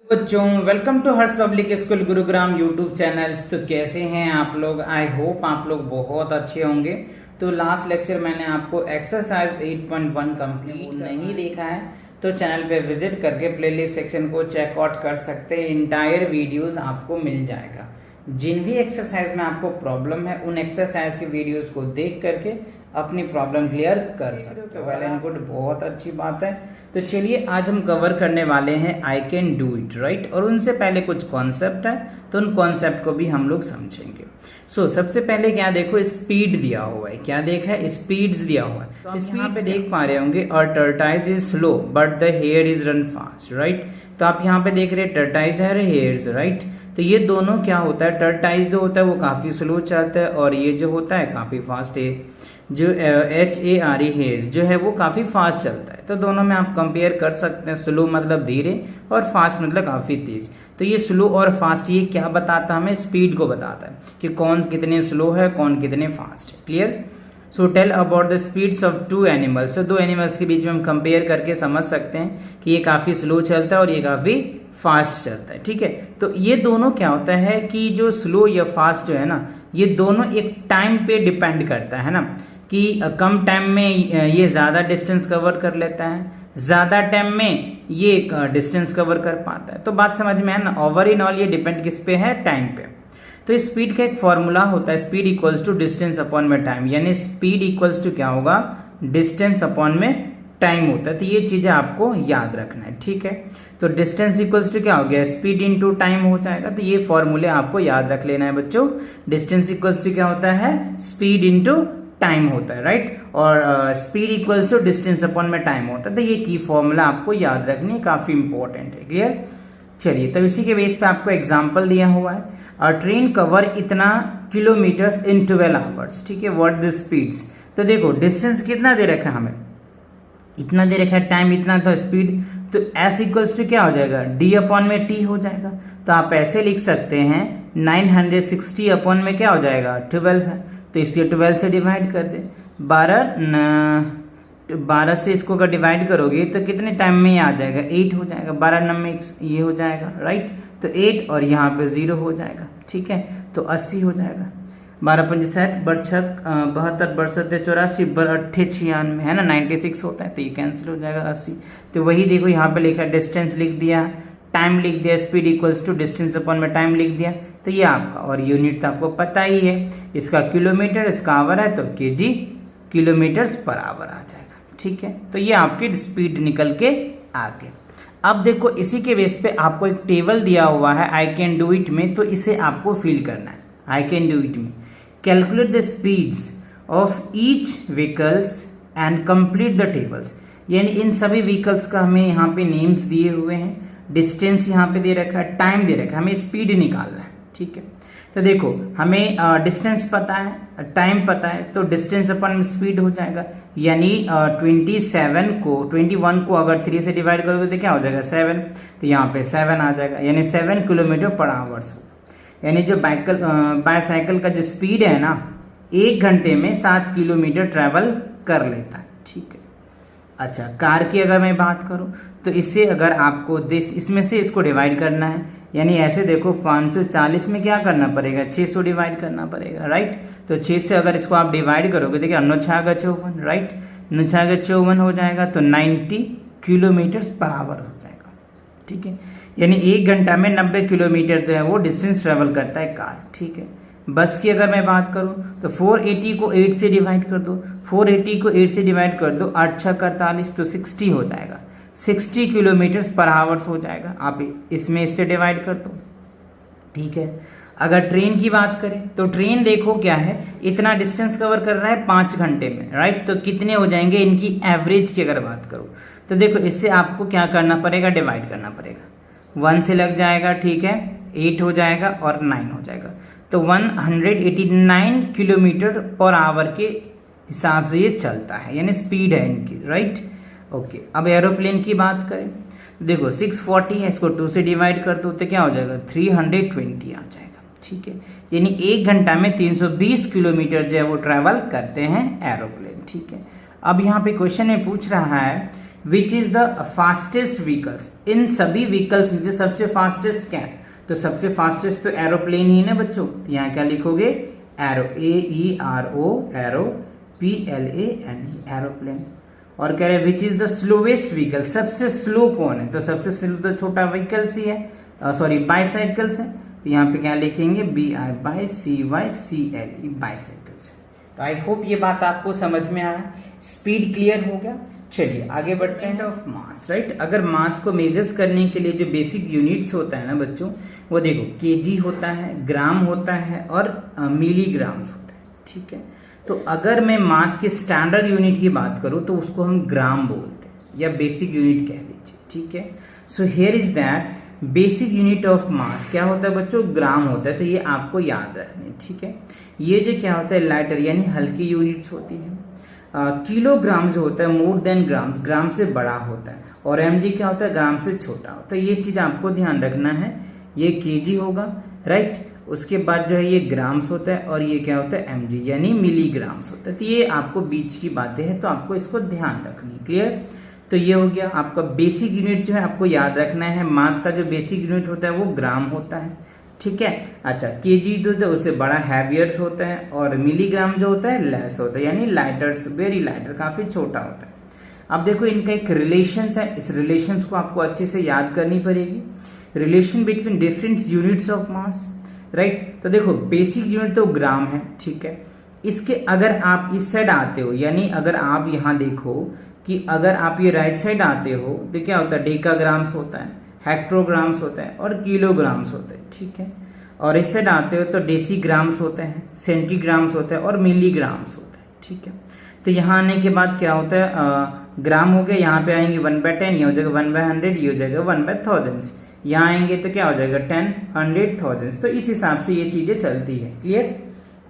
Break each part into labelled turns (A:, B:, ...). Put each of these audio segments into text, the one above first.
A: बच्चों welcome to Harsh public school Gurugram YouTube channels. तो कैसे हैं आप लोग? आई होप आप लोग बहुत अच्छे होंगे। तो लास्ट लेक्चर मैंने आपको एक्सरसाइज 8.1 कंप्लीट नहीं देखा है तो चैनल पे विजिट करके प्लेलिस्ट सेक्शन को चेकआउट कर सकते हैं। इंटायर वीडियोस आपको मिल जाएगा। जिन भी एक्सरसाइज में आपको प्रॉब्लम है उन एक्सरसाइज के वीडियोस को देख करके अपनी प्रॉब्लम क्लियर कर सकते हो। वेल एंड गुड, बहुत अच्छी बात है। तो चलिए आज हम कवर करने वाले हैं I can do it, right. और उनसे पहले कुछ कॉन्सेप्ट है तो उन कॉन्सेप्ट को भी हम लोग समझेंगे। सबसे पहले क्या देखो, स्पीड दिया हुआ है। क्या देखा है? स्पीड्स दिया हुआ है। तो स्पीड पे देख पा रहे होंगे और tortoise is slow but the here is run fast, right. तो आप यहाँ पे देख रहे हैं टर्टाइज है, हेयर्स, राइट। तो ये दोनों क्या होता है, टर्टाइज जो होता है वो काफी स्लो चलता है और ये जो होता है काफी फास्ट है। जो HARE हेयर जो है वो काफ़ी फास्ट चलता है। तो दोनों में आप कंपेयर कर सकते हैं। स्लो मतलब धीरे और फास्ट मतलब काफ़ी तेज। तो ये स्लो और फास्ट ये क्या बताता है? हमें स्पीड को बताता है कि कौन कितने स्लो है कौन कितने फास्ट है। Clear? So tell about the speeds of two animals. तो दो एनिमल्स के बीच में हम कंपेयर करके समझ सकते हैं कि ये काफ़ी स्लो चलता है और ये काफ़ी फास्ट चलता है। ठीक है, तो ये दोनों क्या होता है कि जो स्लो या फास्ट जो है ना, ये दोनों एक टाइम पे डिपेंड करता है ना, कि कम टाइम में ये ज़्यादा डिस्टेंस कवर कर लेता है, ज़्यादा टाइम में ये डिस्टेंस कवर कर पाता है। तो बात समझ में है ना। ओवर इन ऑल ये डिपेंड किस पे है? टाइम पे। तो स्पीड का एक फॉर्मूला होता है, speed equals to distance upon में टाइम, यानी स्पीड इक्वल्स टू क्या होगा? डिस्टेंस अपॉन में टाइम होता है। तो ये चीज़ें आपको याद रखना है, ठीक है। तो डिस्टेंस इक्वल्स टू क्या हो गया? स्पीड इनटू टाइम हो जाएगा। तो ये फॉर्मूले आपको याद रख लेना है बच्चों। डिस्टेंस इक्वल्स टू क्या होता है? स्पीड इनटू टाइम होता है, राइट। और speed equals to distance upon में टाइम होता है। तो ये की फॉर्मूला आपको याद रखनी काफी इंपॉर्टेंट है। क्लियर? चलिए, तो इसी के बेस पे आपको एग्जांपल दिया हुआ है। ट्रेन कवर इतना किलोमीटर्स इन 12 आवर्स, ठीक है। What the speeds? तो देखो डिस्टेंस कितना दे रखा है हमें, इतना दे रखा है, टाइम इतना, तो स्पीड तो S इक्वल्स टू क्या हो जाएगा? D अपॉन में T हो जाएगा। तो आप ऐसे लिख सकते हैं 960 अपॉन में क्या हो जाएगा? 12 है, तो इसलिए 12 से डिवाइड कर दे। 12 से इसको अगर डिवाइड करोगे तो कितने टाइम में ये आ जाएगा? 8 हो जाएगा। 12 नंबर ये हो जाएगा, राइट। तो 8 और यहाँ पे 0 हो जाएगा, ठीक है। तो 80 हो जाएगा। 12 पंच 60 बरछक 72 बरसत 84 बर 8 96 है ना, 96 होता है। तो ये कैंसिल हो जाएगा 80। तो वही देखो यहाँ पे लिखा है, डिस्टेंस लिख दिया, टाइम लिख दिया, speed equals to distance upon में टाइम लिख दिया। तो ये आपका, और यूनिट तो आपको पता ही है, इसका किलोमीटर, इसका आवर है तो केजी किलोमीटर्स पर आवर आ जाएगा, ठीक है। तो ये आपकी स्पीड निकल के आ गई। अब देखो इसी के बेस पे आपको एक टेबल दिया हुआ है आई कैन डू इट में, तो इसे आपको फिल करना है। आई कैन डू इट में calculate the speeds of each vehicles and complete the tables, यानी इन सभी व्हीकल्स का हमें यहाँ पे नेम्स दिए हुए हैं, डिस्टेंस यहाँ पे दे रखा है, टाइम दे रखा है, हमें स्पीड निकालना है, ठीक है। तो देखो हमें डिस्टेंस पता है, टाइम पता है, तो डिस्टेंस अपन स्पीड हो जाएगा, यानी 21 को अगर 3 से डिवाइड करोगे तो क्या हो जाएगा? 7। तो यहाँ पे 7 आ जाएगा, यानी 7 किलोमीटर पर आवर्स हो। यानी जो बाईसाइकिल का जो स्पीड है ना, 1 घंटे में 7 किलोमीटर ट्रैवल कर लेता है, ठीक है। अच्छा, कार की अगर मैं बात करूँ तो इससे अगर आपको इसमें से इसको डिवाइड करना है, यानी ऐसे देखो 540 में क्या करना पड़ेगा? 600 डिवाइड करना पड़ेगा, राइट। तो 6 से अगर इसको आप डिवाइड करोगे, देखिए 9 6 54, राइट, 9 6 54 हो जाएगा, तो 90 किलोमीटर्स पर आवर हो जाएगा, ठीक है। यानी 1 घंटा में 90 किलोमीटर जो है वो डिस्टेंस ट्रेवल करता है कार, ठीक है। बस की अगर मैं बात करूं तो 480 को 8 से डिवाइड कर दो, 480 को 8 से डिवाइड कर दो, 8 6 48, तो 60 हो जाएगा, 60 किलोमीटर्स पर आवर्स हो जाएगा। आप इसमें इससे डिवाइड कर दो, ठीक है। अगर ट्रेन की बात करें तो ट्रेन देखो क्या है, इतना डिस्टेंस कवर कर रहा है 5 घंटे में, राइट। तो कितने हो जाएंगे इनकी एवरेज की अगर बात करूँ तो देखो इससे आपको क्या करना पड़ेगा? डिवाइड करना पड़ेगा। 1 से लग जाएगा, ठीक है, 8 हो जाएगा और 9 हो जाएगा। तो 189 किलोमीटर पर आवर के हिसाब से ये चलता है, यानी स्पीड है इनकी, राइट। ओके, अब एरोप्लेन की बात करें, देखो 640 है, इसको 2 से डिवाइड कर दो तो क्या हो जाएगा? 320 आ जाएगा, ठीक है। यानी 1 घंटा में 320 किलोमीटर जो है वो ट्रैवल करते हैं एरोप्लेन, ठीक है। अब यहाँ पे क्वेश्चन में पूछ रहा है which is the fastest vehicles, इन सभी व्हीकल्स में से सबसे फास्टेस्ट क्या है, तो सबसे फास्टेस्ट तो एरोप्लेन ही है ना बच्चों, तो यहाँ क्या लिखोगे arrow, AERO arrow, PLANE aeroplane. और कह रहे विच इज द स्लोवेस्ट व्हीकल, सबसे स्लो कौन है, तो सबसे स्लो तो छोटा व्हीकल्स ही है, सॉरी बाईसाइकिल्स है, तो यहाँ पे क्या लिखेंगे BICYCLE बाईसाइकिल्स है। तो आई होप ये बात आपको समझ में आया, स्पीड क्लियर हो गया। चलिए आगे बढ़ते हैं। ऑफ मास, राइट, अगर मास को मेजर्स करने के लिए जो बेसिक यूनिट्स होता है ना बच्चों, वो देखो केजी होता है, ग्राम होता है और मिलीग्राम्स होता है, ठीक है। तो अगर मैं मास के स्टैंडर्ड यूनिट की बात करूं तो उसको हम ग्राम बोलते हैं या बेसिक यूनिट कह लीजिए, ठीक है। So here is that basic unit of mass क्या होता है बच्चों, ग्राम होता है, तो ये आपको याद रखना है, ठीक है। ये जो क्या होता है लाइटर यानी हल्की यूनिट्स होती है। किलोग्राम जो होता है मोर देन ग्राम्स, ग्राम से बड़ा होता है, और mg क्या होता है ग्राम से छोटा होता है। ये चीज आपको ध्यान रखना है, ये kg होगा, राइट, उसके बाद जो है ये ग्राम्स होता है और ये क्या होता है mg यानी मिलीग्राम्स होता है। तो ये आपको बीच की बातें हैं, तो आपको इसको ध्यान रखनी, क्लियर। तो ये हो गया आपका बेसिक यूनिट, जो है आपको याद रखना है, मास का जो बेसिक यूनिट होता है वो ग्राम होता है, ठीक है। अच्छा, केजी जो है उससे बड़ा हैवियर होता है, और मिलीग्राम जो होता है लेस होता है यानी लाइटर्स, वेरी लाइटर, काफी छोटा होता है। अब देखो इनका एक रिलेशन है, इस रिलेशन को आपको अच्छे से याद करनी पड़ेगी, relation between different units of mass, right. तो देखो बेसिक यूनिट तो ग्राम है, ठीक है। इसके अगर आप इस साइड आते हो, यानी अगर आप यहाँ देखो कि अगर आप ये राइट साइड आते हो तो क्या होता है डेकाग्राम्स होता है, हेक्टोग्राम्स होता है और किलोग्राम्स होता है, ठीक है। और इस साइड आते हो तो डेसीग्राम्स होते हैं, सेंटीग्राम्स होता है और मिलीग्राम्स होता है, ठीक है। तो यहाँ आने के बाद क्या होता है ग्राम हो गया, यहाँ पे आएंगे 1/10, ये हो जाएगा 1/100, ये हो जाएगा 1/1000, यहाँ आएंगे तो क्या हो जाएगा 10, 100, 1000। तो इस हिसाब से ये चीजें चलती है, क्लियर।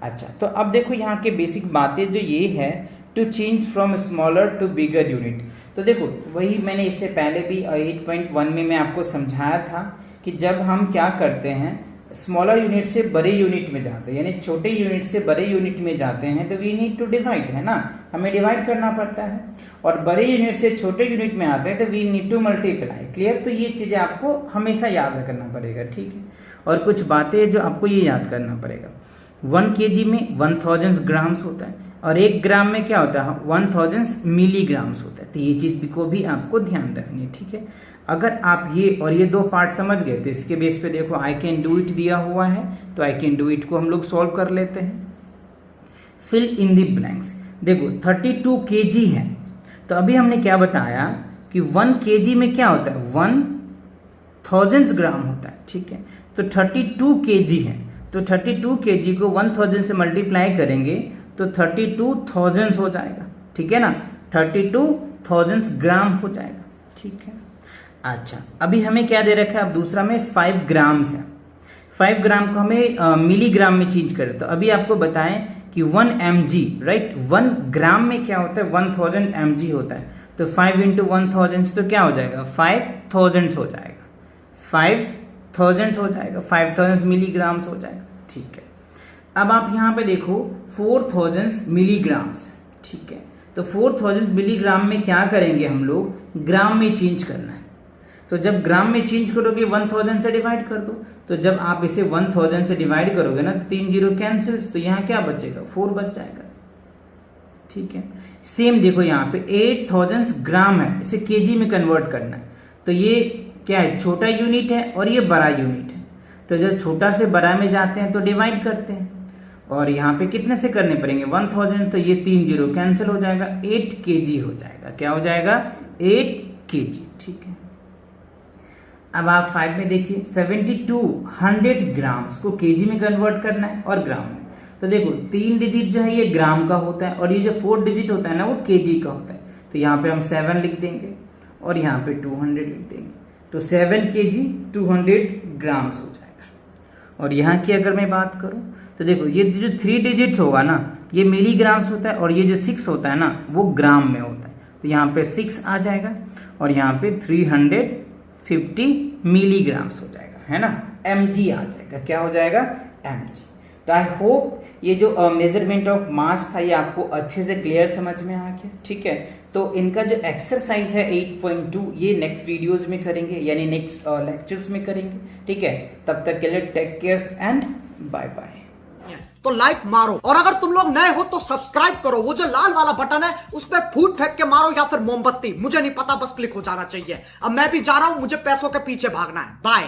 A: अच्छा, तो अब देखो यहाँ के बेसिक बातें जो ये है, to change from smaller to bigger unit. तो देखो वही मैंने इससे पहले भी 8.1 में मैं आपको समझाया था कि जब हम क्या करते हैं स्मॉलर यूनिट से बड़े यूनिट में जाते हैं, यानी छोटे यूनिट से बड़े यूनिट में जाते हैं, तो वी नीड टू डिवाइड, है ना, हमें डिवाइड करना पड़ता है। और बड़े यूनिट से छोटे यूनिट में आते हैं तो we need to multiply, clear. तो ये चीज़ें आपको हमेशा याद रखना पड़ेगा, ठीक है। और कुछ बातें जो आपको ये याद करना पड़ेगा, 1 kg में 1000 ग्राम्स होता है, और 1 ग्राम में क्या होता है 1000 मिलीग्राम्स होता है। तो ये चीज़ को भी आपको ध्यान रखनी है, ठीक है। अगर आप ये और ये दो पार्ट समझ गए तो इसके बेस पे देखो आई कैन डू इट दिया हुआ है, तो आई कैन डू इट को हम लोग सॉल्व कर लेते हैं। फिल इन द ब्लैंक्स, देखो 32 kg है, तो अभी हमने क्या बताया कि 1 kg में क्या होता है 1000 ग्राम होता है, ठीक है। तो 32 kg है, तो 32 kg को 1000 से मल्टीप्लाई करेंगे तो 32,000 हो जाएगा, ठीक है ना, 32,000 ग्राम हो जाएगा, ठीक है। अच्छा, अभी हमें क्या दे रखा है, अब दूसरा में 5 ग्राम्स है, 5 ग्राम को हमें मिलीग्राम में चेंज करें। तो अभी आपको बताएं कि 1 mg, राइट, 1 ग्राम में क्या होता है 1000 mg होता है, तो 5 × 1000 तो क्या हो जाएगा 5000 हो जाएगा, 5000 हो जाएगा, 5000 मिलीग्राम्स हो जाएगा, ठीक है। अब आप यहाँ पे देखो 4000 मिलीग्राम्स, ठीक है। तो 4000 मिलीग्राम में क्या करेंगे हम लोग, ग्राम में चेंज करना है। तो जब ग्राम में चेंज करोगे 1000 से डिवाइड कर दो, तो जब आप इसे 1000 से डिवाइड करोगे ना तो 3 0 कैंसिल्स, तो यहाँ क्या बचेगा 4 बच जाएगा, ठीक है। सेम देखो यहाँ पे 8000 ग्राम है, इसे केजी में कन्वर्ट करना है, तो ये क्या है छोटा यूनिट है और ये बड़ा यूनिट है। तो जब छोटा से बड़ा में जाते हैं तो डिवाइड करते हैं, और यहाँ पे कितने से करने पड़ेंगे 1000, तो ये 3 0 कैंसिल हो जाएगा, 8 kg हो जाएगा, क्या हो जाएगा 8 kg, ठीक है। अब आप 5 में देखिए 7200 ग्राम्स को केजी में कन्वर्ट करना है और ग्राम में। तो देखो 3 डिजिट जो है ये ग्राम का होता है और ये जो 4 डिजिट होता है ना वो केजी का होता है। तो यहाँ पे हम 7 लिख देंगे और यहाँ पे 200 लिख देंगे, तो 7 kg 200 ग्राम्स हो जाएगा। और यहाँ की अगर मैं बात करूँ तो देखो ये जो 3 डिजिट होगा ना ये मिलीग्राम्स होता है, और ये जो 6 होता है ना वो ग्राम में होता है। तो यहाँ पे 6 आ जाएगा और यहाँ पे 350 मिलीग्राम्स हो जाएगा, है ना, mg आ जाएगा, क्या हो जाएगा mg। तो आई होप ये जो मेजरमेंट ऑफ मास था ये आपको अच्छे से क्लियर समझ में आ गया, ठीक है। तो इनका जो एक्सरसाइज है 8.2 ये नेक्स्ट वीडियोस में करेंगे, यानी नेक्स्ट लेक्चर्स में करेंगे। ठीक है, तब तक के लिए take care and bye bye.
B: तो लाइक मारो, और अगर तुम लोग नए हो तो सब्सक्राइब करो। वो जो लाल वाला बटन है उस पर फूट फेंक के मारो या फिर मोमबत्ती, मुझे नहीं पता, बस क्लिक हो जाना चाहिए। अब मैं भी जा रहा हूं, मुझे पैसों के पीछे भागना है। बाय।